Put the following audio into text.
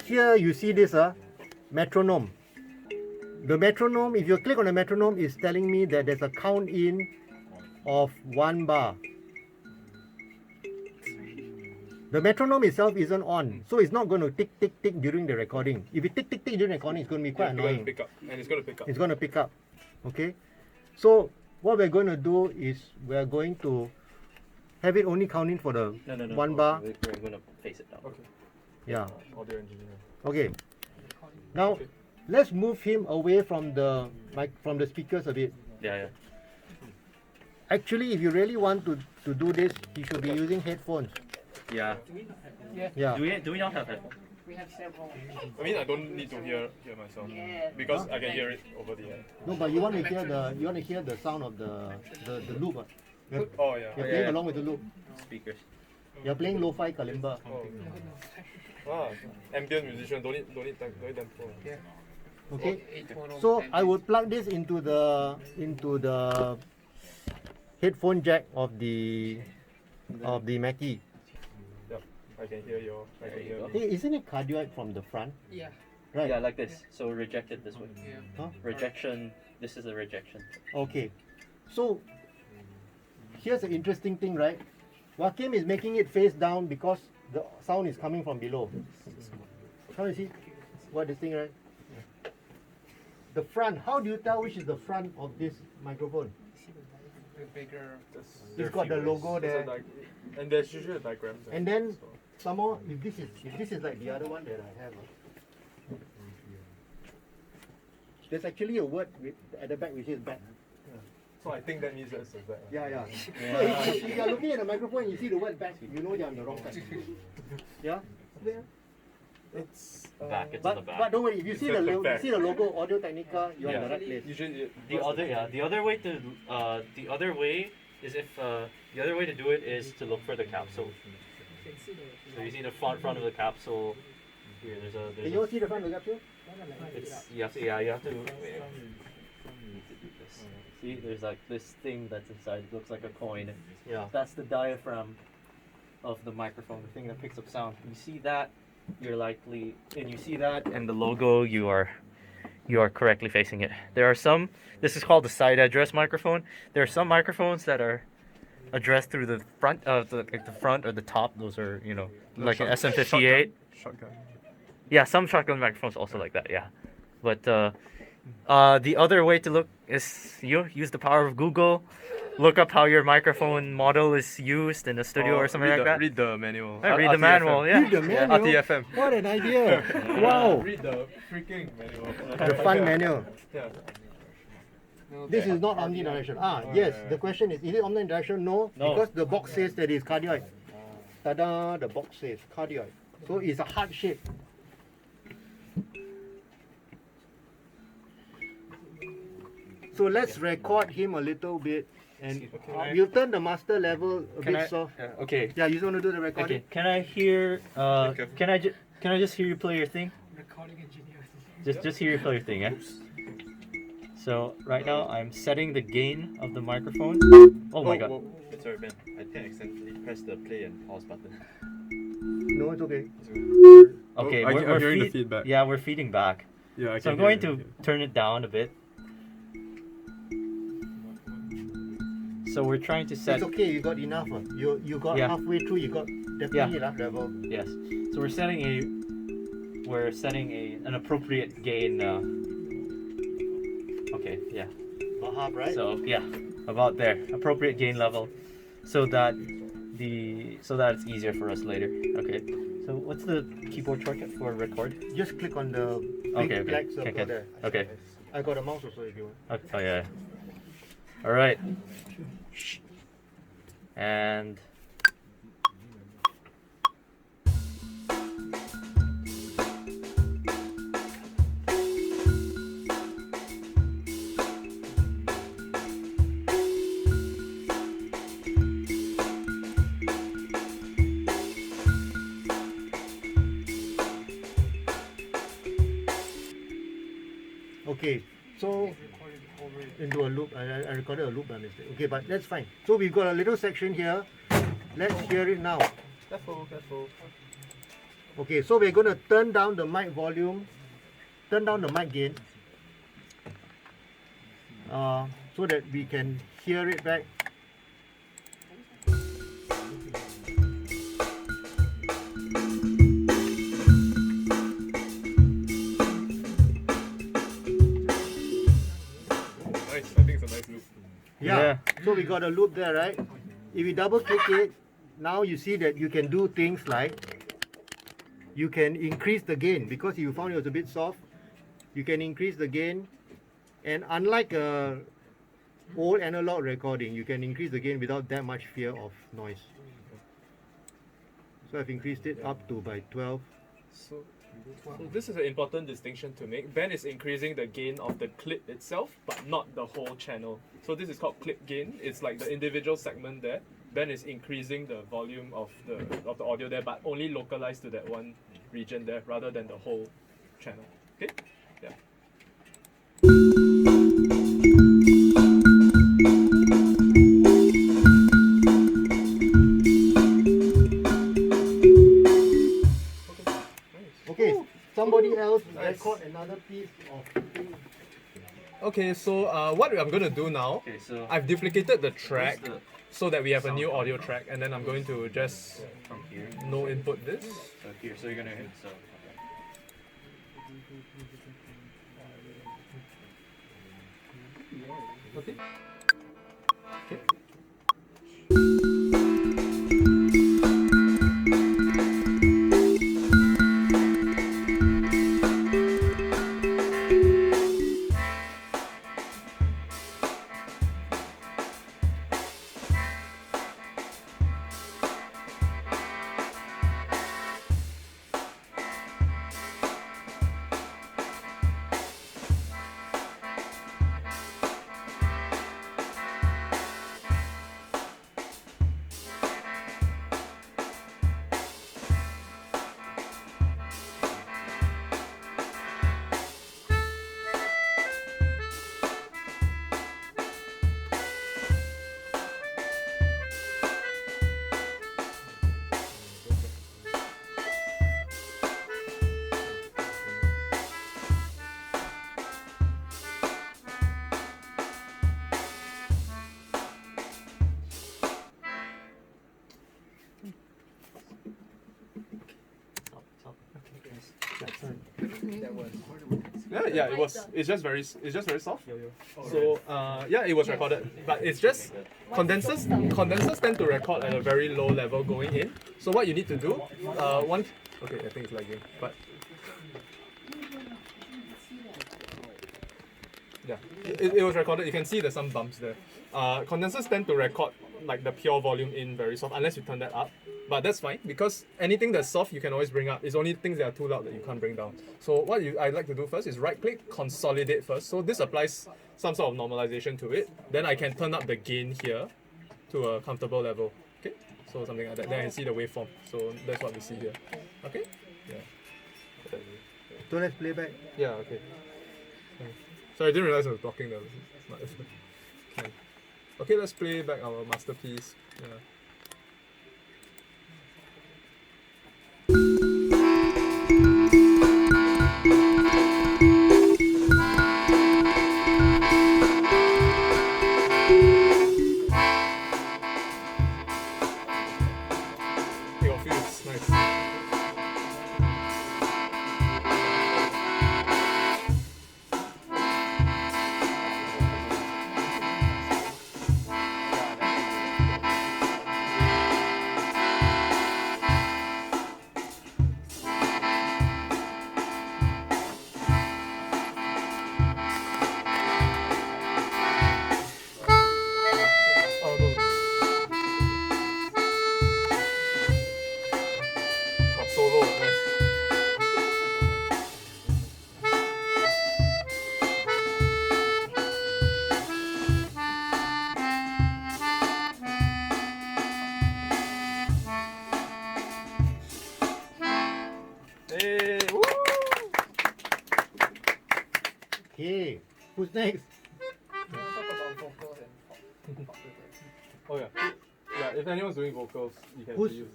here you see this metronome. The metronome, if you click on the metronome, is telling me that there's a count in of 1 bar. The metronome itself isn't on, so it's not going to tick tick tick during the recording. If it tick tick tick during the recording, it's going to be quite annoying. Pick up, and it's going to pick up. It's going to pick up. Okay, so what we're going to do is we're going to have it only counting for the 1 bar. We're going to face it down. Okay. Yeah. Audio engineer. Okay. Now let's move him away from the speakers a bit. Yeah. Actually, if you really want to do this, you should be using headphones. Yeah. Yeah. Do we not have headphones? We have several. I mean, I don't need to hear myself because I can hear it over the air. No, but you want to hear the sound of the loop. Oh yeah. You're playing along with the loop. Speakers. You're playing lo-fi kalimba. Oh. Ambient musician don't need tempo. Yeah. Okay. So I would plug this into the headphone jack of the Mackie. Yep. I can hear you. Hey, isn't it cardioid from the front? Yeah. Right. Yeah, like this. So reject it this way. Yeah. Huh? Rejection. This is a rejection. Okay. So here's the interesting thing, right? Wakim is making it face down because the sound is coming from below. How you see what this thing, right? The front. How do you tell which is the front of this microphone? The bigger. It's got the logo there. And there's usually a diagram. And then some more, if this is like the other one that I have. There's actually a word at the back which is back. So I think that means that's the back. Yeah. So if you are looking at the microphone and you see the word back, you know you're on the wrong side. Yeah? It's Back. It's on the back. But don't worry, if you see the logo Audio Technica, you're on the right place. usually The other way to do it is to look for the capsule. So you see the front of the capsule. Here, Can you all see the front of the capsule? you have to. Wait, we need to do this. See, there's like this thing that's inside. It looks like a coin. Yeah. That's the diaphragm of the microphone, the thing that picks up sound. You see that, you're likely, and you see that, and the logo, you are correctly facing it. There are some. This is called the side address microphone. There are some microphones that are addressed through the front of the front or the top. Those are like an SM58. shotgun. Yeah, some shotgun microphones also like that. Yeah, but the other way to look is use the power of Google. Look up how your microphone model is used in the studio or something like that. Read the manual. Read the manual. Yeah. Read the manual? RTFM. What an idea! Wow! Read the freaking manual. The fun manual. Yeah. This is not omnidirectional. Yes, the question is it omnidirectional? No, because the box says that it's cardioid. Tada, the box says cardioid. So it's a heart shape. So let's record him a little bit and we'll turn the master level a bit soft. Okay. Yeah, you want to do the recording? Okay. Can I hear? Can I just hear you play your thing? Recording engineer. Just hear you play your thing, yeah. So right now I'm setting the gain of the microphone. Oh my god. Sorry, Ben. I think I accidentally pressed the play and pause button. No, it's okay. Okay, I'm we're hearing the feedback. Yeah, we're feeding back. Yeah, I So I'm going to turn it down a bit. So we're trying to set. It's okay, you got enough. You got halfway through, you got definitely enough level. Yes. So we're setting an appropriate gain. Okay. Yeah. About half, right? So yeah, about there, appropriate gain level, so that it's easier for us later. Okay. So what's the keyboard shortcut for record? Just click on the big black circle there. Okay. I got a mouse also if you want. Okay. Oh yeah. All right. And okay, so into a loop. I recorded a loop by mistake. Okay, but that's fine. So we've got a little section here. Let's hear it now. Careful. Okay, so we're going to turn down the mic volume, turn down the mic gain, so that we can hear it back. Nice. I think it's a nice loop. Yeah. So we got a loop there, right? If you double click it, now you see that you can do things like you can increase the gain because you found it was a bit soft. You can increase the gain, and unlike a old analog recording, you can increase the gain without that much fear of noise. So I've increased it up to by 12. So this is an important distinction to make. Ben is increasing the gain of the clip itself, but not the whole channel. So this is called clip gain. It's like the individual segment there. Ben is increasing the volume of the audio there, but only localized to that one region there, rather than the whole channel. Okay? Yeah. Okay, somebody else Nice. record another piece of. Okay, so what I'm going to do now, Okay, so I've duplicated the track where's so that we have a new audio track, and then I'm going to just from here. no input this. So here, so you're gonna hit so. Okay. Yeah, it was. It's just very soft. So yeah, it was recorded, but it's just condensers tend to record at a very low level going in. So what you need to do, okay, I think it's lagging, but yeah, it was recorded. You can see there's some bumps there. Condensers tend to record like the pure volume in very soft, unless you turn that up. But that's fine, because anything that's soft you can always bring up. It's only things that are too loud that you can't bring down. So what I'd like to do first is right click, consolidate first. So this applies some sort of normalization to it. Then I can turn up the gain here to a comfortable level. Okay, so something like that. Then I can see the waveform. So that's what we see here. Okay. Yeah. So let's play back. Yeah. Okay. So I didn't realize I was blocking the. Okay. Okay, let's play back our masterpiece. Yeah. Your feels nice. Oh no. Oh, solo, nice. Hey, woo! Okay, who's next? Talk about vocals and pop. Oh yeah. Yeah, if anyone's doing vocals, you can Who's- use